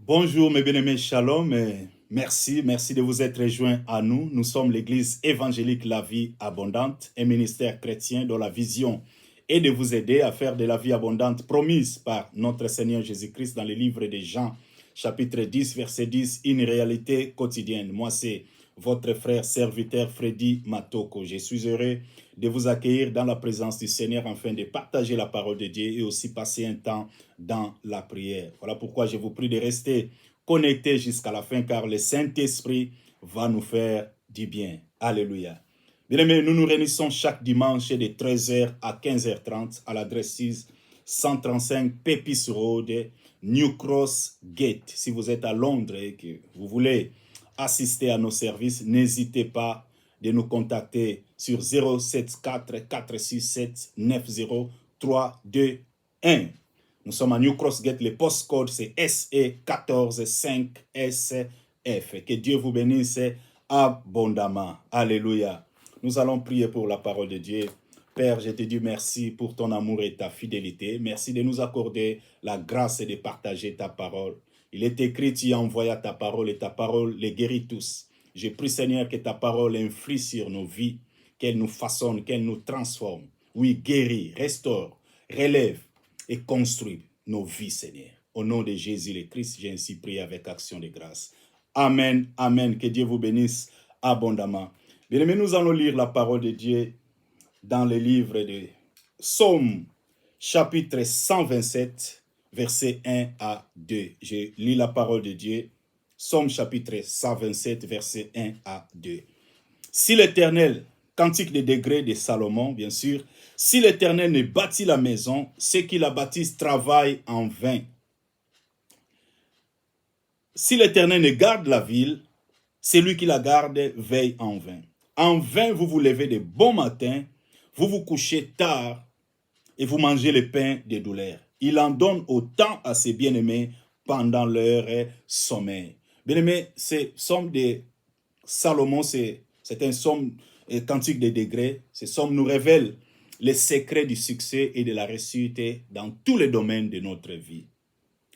Bonjour mes bien-aimés, shalom, et merci de vous être rejoints à nous. Nous sommes l'église évangélique La Vie Abondante, un ministère chrétien dont la vision est de vous aider à faire de la vie abondante promise par notre Seigneur Jésus-Christ dans le livre de Jean, chapitre 10, verset 10, une réalité quotidienne. Moi, c'est votre frère serviteur Freddy Matoko. Je suis heureux de vous accueillir dans la présence du Seigneur afin de partager la parole de Dieu et aussi passer un temps dans la prière. Voilà pourquoi je vous prie de rester connectés jusqu'à la fin car le Saint-Esprit va nous faire du bien. Alléluia. Bien-aimés, nous nous réunissons chaque dimanche de 13h à 15h30 à l'adresse 6 135 Pepys Road, New Cross Gate. Si vous êtes à Londres et que vous voulez assister à nos services, n'hésitez pas de nous contacter sur 074 467 90321. Nous sommes à New Cross Gate, le postcode c'est SE145SF. Que Dieu vous bénisse abondamment. Alléluia. Nous allons prier pour la parole de Dieu. Père, je te dis merci pour ton amour et ta fidélité. Merci de nous accorder la grâce de partager ta parole. Il est écrit, tu as envoyé ta parole et ta parole les guérit tous. Je prie Seigneur que ta parole influe sur nos vies, qu'elle nous façonne, qu'elle nous transforme. Oui, guérit, restaure, relève et construit nos vies, Seigneur. Au nom de Jésus le Christ, j'ai ainsi prié avec action de grâce. Amen, amen. Que Dieu vous bénisse abondamment. Bien-aimés, nous allons lire la parole de Dieu dans le livre de Psaume, chapitre 127, versets 1 à 2. Je lis la parole de Dieu. Psaume, chapitre 127, versets 1 à 2. Si l'Éternel, cantique des degrés de Salomon, bien sûr, si l'Éternel ne bâtit la maison, ceux qui la bâtissent travaillent en vain. Si l'Éternel ne garde la ville, celui qui la garde veille en vain. En vain, vous vous levez de bon matin, vous vous couchez tard et vous mangez le pain des douleurs. Il en donne autant à ses bien-aimés pendant leur sommeil. Bien-aimés, ce psaume de Salomon, c'est un psaume cantique des degrés. Ce psaume nous révèle les secrets du succès et de la réussite dans tous les domaines de notre vie.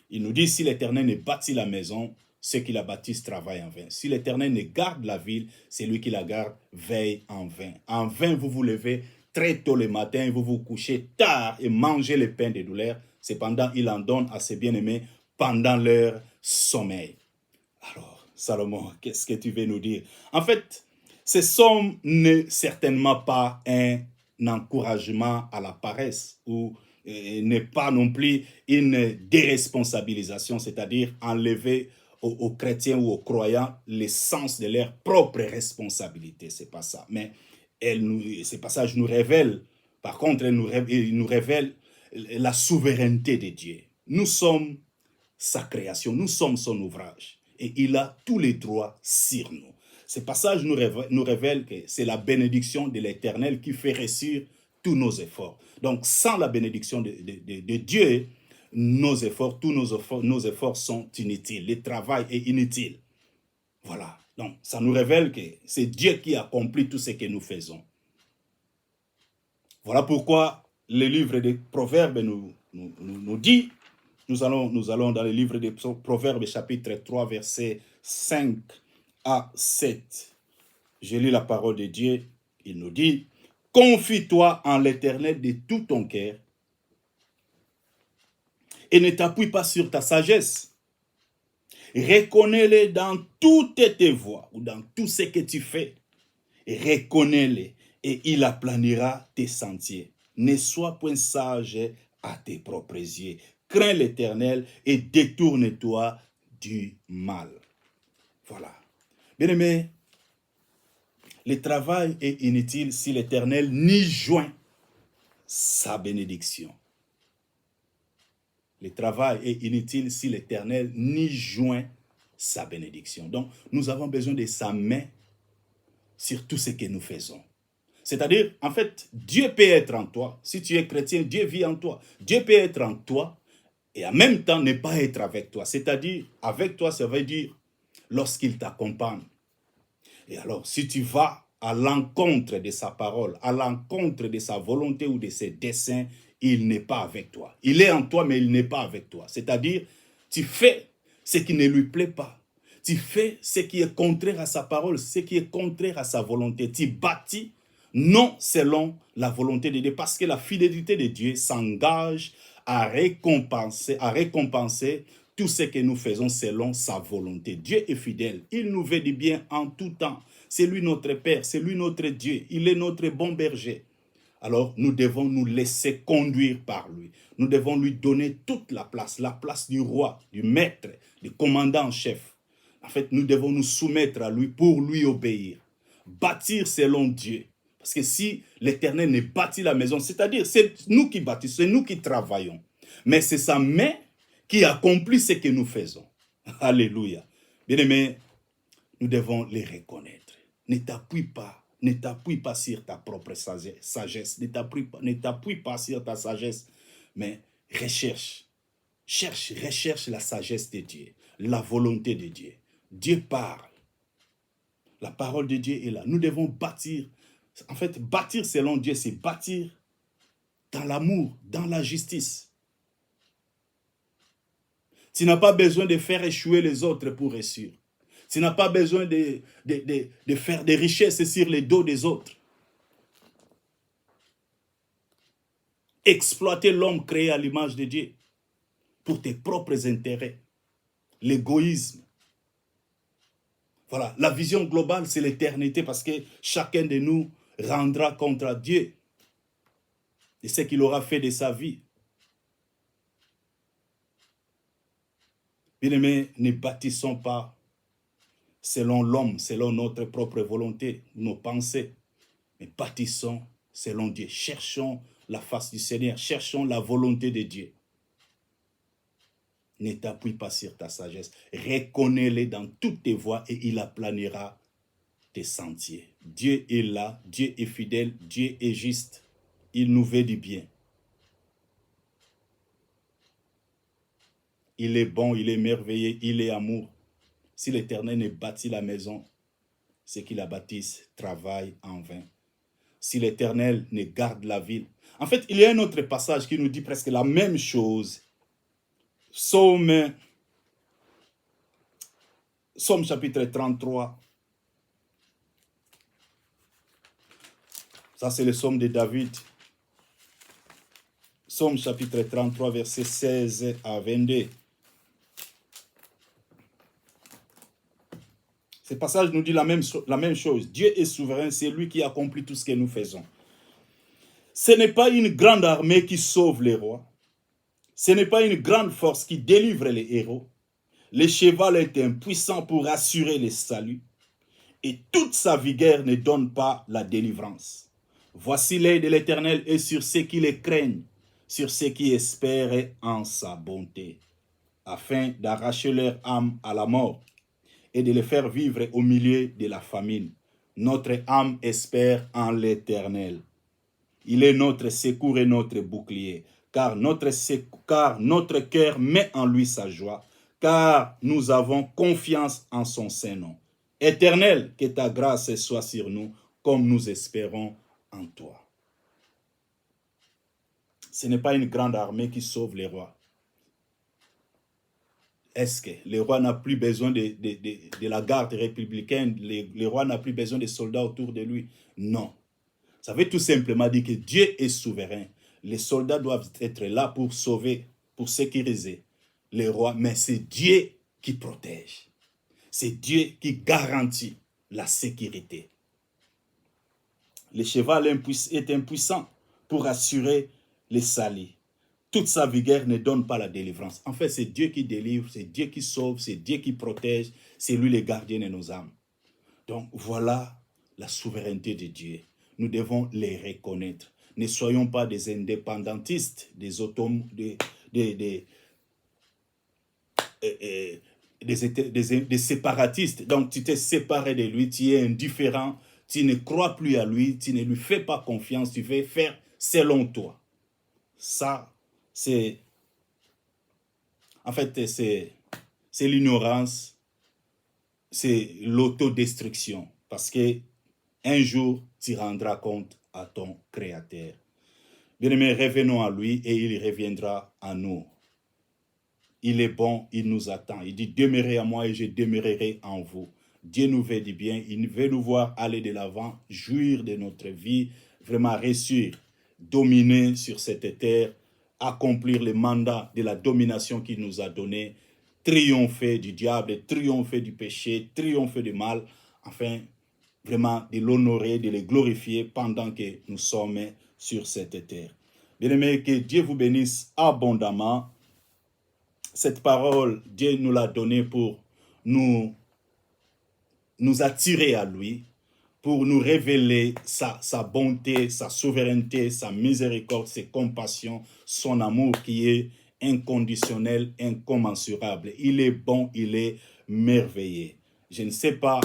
Il nous dit, si l'Éternel ne bâtit la maison, ceux qui la bâtissent travaillent en vain. Si l'Éternel ne garde la ville, c'est lui qui la garde veille en vain. En vain, vous vous levez très tôt le matin, vous vous couchez tard et mangez le pain des douleurs. Cependant, il en donne à ses bien-aimés pendant leur sommeil. Alors, Salomon, qu'est-ce que tu veux nous dire? En fait, ce psaume n'est certainement pas un encouragement à la paresse ou n'est pas non plus une déresponsabilisation, c'est-à-dire enlever aux chrétiens ou aux croyants le sens de leur propre responsabilité. C'est pas ça. Mais ce passage nous révèle, par contre, il nous révèle la souveraineté de Dieu. Nous sommes sa création, nous sommes son ouvrage et il a tous les droits sur nous. Ce passage nous révèle que c'est la bénédiction de l'Éternel qui fait réussir tous nos efforts. Donc, sans la bénédiction de Dieu, tous nos efforts sont inutiles. Le travail est inutile. Voilà. Donc, ça nous révèle que c'est Dieu qui accomplit tout ce que nous faisons. Voilà pourquoi le livre des Proverbes nous dit, nous allons dans le livre des Proverbes, chapitre 3, versets 5 à 7. Je lis la parole de Dieu. Il nous dit, « Confie-toi en l'Éternel de tout ton cœur et ne t'appuie pas sur ta sagesse. Reconnais-le dans toutes tes voies ou dans tout ce que tu fais. Reconnais-le et il aplanira tes sentiers. Ne sois point sage à tes propres yeux. Crains l'Éternel et détourne-toi du mal. » Voilà. Bien-aimés, le travail est inutile si l'Éternel n'y joint sa bénédiction. Le travail est inutile si l'Éternel n'y joint sa bénédiction. Donc, nous avons besoin de sa main sur tout ce que nous faisons. C'est-à-dire, en fait, Dieu peut être en toi. Si tu es chrétien, Dieu vit en toi. Dieu peut être en toi et en même temps ne pas être avec toi. C'est-à-dire, avec toi, ça veut dire lorsqu'il t'accompagne. Et alors, si tu vas à l'encontre de sa parole, à l'encontre de sa volonté ou de ses desseins, il n'est pas avec toi. Il est en toi, mais il n'est pas avec toi. C'est-à-dire, tu fais ce qui ne lui plaît pas. Tu fais ce qui est contraire à sa parole, ce qui est contraire à sa volonté. Tu bâtis non selon la volonté de Dieu, parce que la fidélité de Dieu s'engage à récompenser tout ce que nous faisons selon sa volonté. Dieu est fidèle, il nous veut du bien en tout temps. C'est lui notre Père, c'est lui notre Dieu, il est notre bon berger. Alors nous devons nous laisser conduire par lui. Nous devons lui donner toute la place du roi, du maître, du commandant en chef. En fait, nous devons nous soumettre à lui pour lui obéir. Bâtir selon Dieu. Parce que si l'Éternel ne bâtit la maison, c'est-à-dire c'est nous qui bâtissons, c'est nous qui travaillons. Mais c'est sa main qui accomplit ce que nous faisons. Alléluia. Bien-aimés, nous devons les reconnaître. Ne t'appuie pas sur ta propre sagesse. Ne t'appuie pas sur ta sagesse. Mais recherche la sagesse de Dieu, la volonté de Dieu. Dieu parle. La parole de Dieu est là. Nous devons bâtir. En fait, bâtir selon Dieu, c'est bâtir dans l'amour, dans la justice. Tu n'as pas besoin de faire échouer les autres pour réussir. Tu n'as pas besoin de faire des richesses sur les dos des autres. Exploiter l'homme créé à l'image de Dieu pour tes propres intérêts. L'égoïsme. Voilà, la vision globale, c'est l'éternité parce que chacun de nous rendra compte à Dieu de ce qu'il aura fait de sa vie. Bien-aimés, ne bâtissons pas selon l'homme, selon notre propre volonté, nos pensées, mais bâtissons selon Dieu. Cherchons la face du Seigneur, cherchons la volonté de Dieu. Ne t'appuie pas sur ta sagesse. Reconnais-le dans toutes tes voies et il aplanira tes sentiers. Dieu est là, Dieu est fidèle, Dieu est juste. Il nous veut du bien. Il est bon, il est merveilleux, il est amour. Si l'Éternel ne bâtit la maison, ceux qui la bâtissent travaillent en vain. Si l'Éternel ne garde la ville. En fait, il y a un autre passage qui nous dit presque la même chose. Psaume chapitre 33. Ça, c'est le psaume de David. Psaume chapitre 33, versets 16 à 22. Ce passage nous dit la même chose. Dieu est souverain, c'est lui qui accomplit tout ce que nous faisons. Ce n'est pas une grande armée qui sauve les rois. Ce n'est pas une grande force qui délivre les héros. Le cheval est impuissant pour assurer le salut. Et toute sa vigueur ne donne pas la délivrance. Voici l'œil de l'Éternel est sur ceux qui le craignent, sur ceux qui espèrent en sa bonté, afin d'arracher leur âme à la mort et de les faire vivre au milieu de la famine. Notre âme espère en l'Éternel. Il est notre secours et notre bouclier, car notre cœur met en lui sa joie, car nous avons confiance en son Saint-Nom. Éternel, que ta grâce soit sur nous, comme nous espérons en toi. Ce n'est pas une grande armée qui sauve les rois. Est-ce que le roi n'a plus besoin de la garde républicaine? Le roi n'a plus besoin de soldats autour de lui? Non. Ça veut tout simplement dire que Dieu est souverain. Les soldats doivent être là pour sauver, pour sécuriser les rois, mais c'est Dieu qui protège. C'est Dieu qui garantit la sécurité. Le cheval est impuissant pour assurer les salis. Toute sa vigueur ne donne pas la délivrance. En fait, c'est Dieu qui délivre, c'est Dieu qui sauve, c'est Dieu qui protège, c'est lui le gardien de nos âmes. Donc voilà la souveraineté de Dieu. Nous devons les reconnaître. Ne soyons pas des indépendantistes, des séparatistes. Donc tu t'es séparé de lui, tu es indifférent, tu ne crois plus à lui, tu ne lui fais pas confiance, tu veux faire selon toi. Ça, c'est l'ignorance, c'est l'autodestruction. Parce que un jour, tu rendras compte à ton Créateur. Bien-aimés, revenons à lui et il reviendra à nous. il est bon, il nous attend. Il dit, demeurez à moi et je demeurerai en vous. Dieu nous veut du bien, il veut nous voir aller de l'avant, jouir de notre vie, vraiment réussir, dominer sur cette terre, accomplir le mandat de la domination qu'il nous a donné, triompher du diable, triompher du péché, triompher du mal, enfin, vraiment de l'honorer, de le glorifier pendant que nous sommes sur cette terre. Bien-aimés, que Dieu vous bénisse abondamment. Cette parole, Dieu nous l'a donnée pour nous attirer à lui, pour nous révéler sa bonté, sa souveraineté, sa miséricorde, ses compassions, son amour qui est inconditionnel, incommensurable. Il est bon, il est merveilleux. Je ne sais pas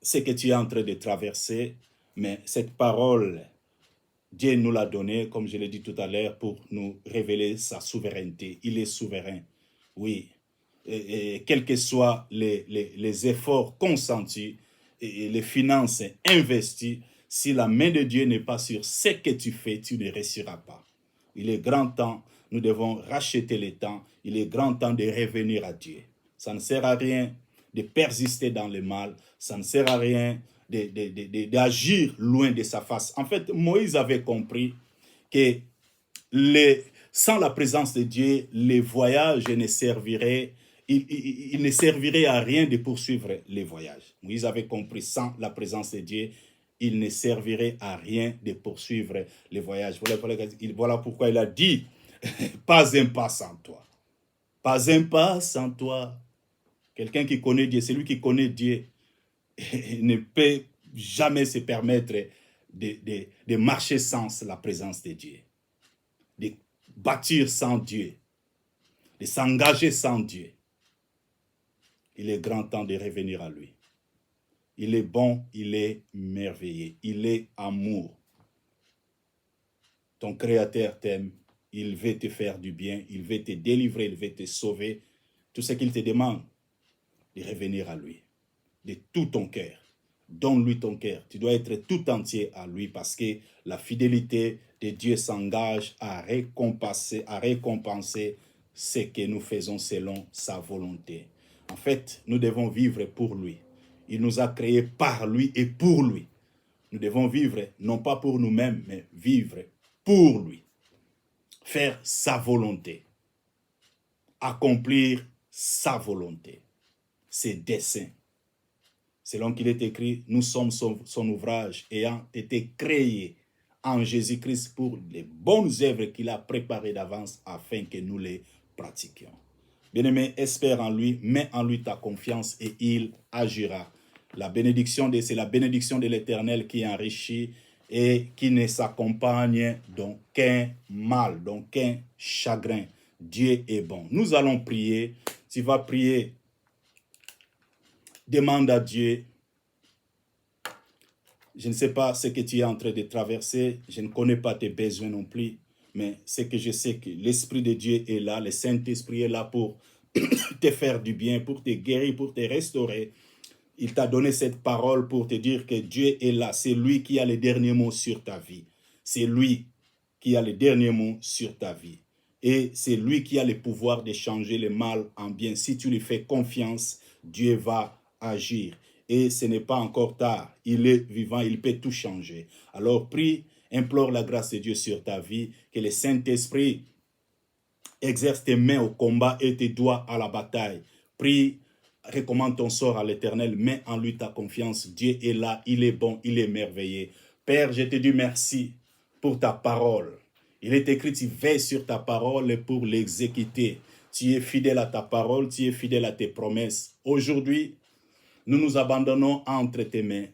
ce que tu es en train de traverser, mais cette parole, Dieu nous l'a donnée, comme je l'ai dit tout à l'heure, pour nous révéler sa souveraineté. Il est souverain, oui. Et quels que soient les efforts consentis et les finances investies, si la main de Dieu n'est pas sur ce que tu fais, tu ne réussiras pas. Il est grand temps, nous devons racheter le temps, il est grand temps de revenir à Dieu. Ça ne sert à rien de persister dans le mal, ça ne sert à rien d'agir loin de sa face. En fait, Moïse avait compris que sans la présence de Dieu, les voyages ne serviraient, il ne servirait à rien de poursuivre les voyages. Moïse avait compris, sans la présence de Dieu, il ne servirait à rien de poursuivre les voyages. Voilà pourquoi il a dit, pas un pas sans toi. Pas un pas sans toi. Quelqu'un qui connaît Dieu, celui qui connaît Dieu, ne peut jamais se permettre de marcher sans la présence de Dieu, de bâtir sans Dieu, de s'engager sans Dieu. Il est grand temps de revenir à lui. Il est bon, il est merveilleux, il est amour. Ton Créateur t'aime, il veut te faire du bien, il veut te délivrer, il veut te sauver. Tout ce qu'il te demande, de revenir à lui, de tout ton cœur. Donne-lui ton cœur. Tu dois être tout entier à lui parce que la fidélité de Dieu s'engage à récompenser ce que nous faisons selon sa volonté. En fait, nous devons vivre pour lui. Il nous a créés par lui et pour lui. Nous devons vivre non pas pour nous-mêmes, mais vivre pour lui. Faire sa volonté. Accomplir sa volonté. Ses desseins. Selon qu'il est écrit, nous sommes son ouvrage ayant été créés en Jésus-Christ pour les bonnes œuvres qu'il a préparées d'avance afin que nous les pratiquions. Bien-aimé, espère en lui, mets en lui ta confiance et il agira. C'est la bénédiction de l'Éternel qui enrichit et qui ne s'accompagne d'aucun mal, d'aucun chagrin. Dieu est bon. Nous allons prier. Tu vas prier. Demande à Dieu. Je ne sais pas ce que tu es en train de traverser. Je ne connais pas tes besoins non plus. Mais c'est que je sais que l'Esprit de Dieu est là. Le Saint-Esprit est là pour te faire du bien, pour te guérir, pour te restaurer. Il t'a donné cette parole pour te dire que Dieu est là. C'est lui qui a le dernier mot sur ta vie. C'est lui qui a le dernier mot sur ta vie. Et c'est lui qui a le pouvoir de changer le mal en bien. Si tu lui fais confiance, Dieu va agir. Et ce n'est pas encore tard. Il est vivant, il peut tout changer. Alors prie, implore la grâce de Dieu sur ta vie, que le Saint-Esprit exerce tes mains au combat et tes doigts à la bataille. Prie, recommande ton sort à l'Éternel, mets en lui ta confiance. Dieu est là, il est bon, il est merveilleux. Père, je te dis merci pour ta parole. Il est écrit, tu veilles sur ta parole pour l'exécuter. Tu es fidèle à ta parole, tu es fidèle à tes promesses. Aujourd'hui, nous nous abandonnons entre tes mains.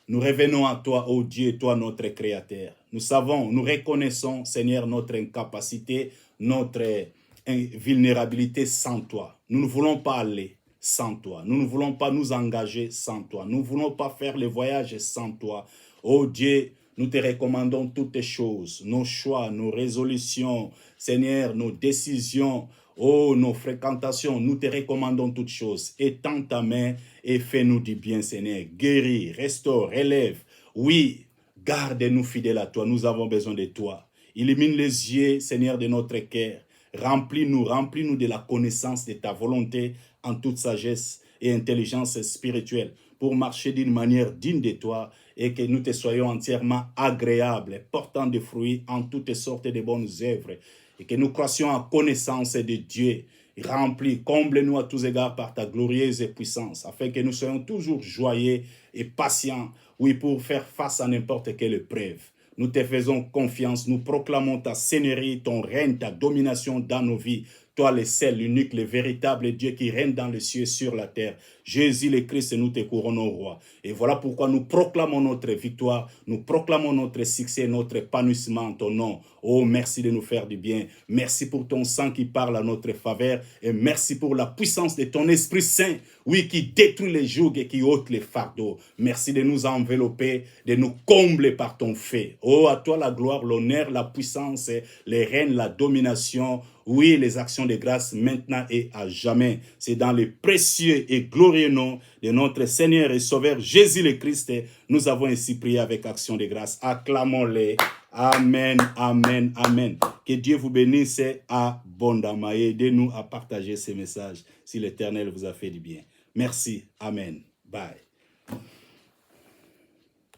Nous revenons à toi, ô Dieu, toi notre Créateur. Nous savons, nous reconnaissons, Seigneur, notre incapacité, notre vulnérabilité sans toi. Nous ne voulons pas aller sans toi. Nous ne voulons pas nous engager sans toi. Nous ne voulons pas faire le voyage sans toi. Ô Dieu, nous te recommandons toutes choses, nos choix, nos résolutions, Seigneur, nos décisions, oh, nos fréquentations, nous te recommandons toutes choses. Étends ta main et fais-nous du bien, Seigneur. Guéris, restaure, relève. Oui, garde-nous fidèles à toi. Nous avons besoin de toi. Illumine les yeux, Seigneur, de notre cœur. Remplis-nous de la connaissance de ta volonté en toute sagesse et intelligence spirituelle pour marcher d'une manière digne de toi et que nous te soyons entièrement agréables, portant des fruits en toutes sortes de bonnes œuvres et que nous croissions en connaissance de Dieu. Remplis, comble-nous à tous égards par ta glorieuse puissance, afin que nous soyons toujours joyeux et patients, oui, pour faire face à n'importe quelle épreuve. Nous te faisons confiance, nous proclamons ta seigneurie, ton règne, ta domination dans nos vies. Toi, le seul, l'unique, le véritable Dieu qui règne dans les cieux et sur la terre. Jésus le Christ, nous te couronnons, roi. Et voilà pourquoi nous proclamons notre victoire, nous proclamons notre succès, notre épanouissement en ton nom. Oh, merci de nous faire du bien. Merci pour ton sang qui parle à notre faveur. Et merci pour la puissance de ton Esprit Saint, oui, qui détruit les jougs et qui ôte les fardeaux. Merci de nous envelopper, de nous combler par ton fait. Oh, à toi la gloire, l'honneur, la puissance, les règnes, la domination. Oui, les actions de grâce maintenant et à jamais. C'est dans le précieux et glorieux nom de notre Seigneur et Sauveur Jésus le Christ. Nous avons ainsi prié avec action de grâce. Acclamons-les. Amen, amen, amen. Que Dieu vous bénisse abondamment et aidez-nous à partager ces messages si l'Éternel vous a fait du bien. Merci. Amen. Bye.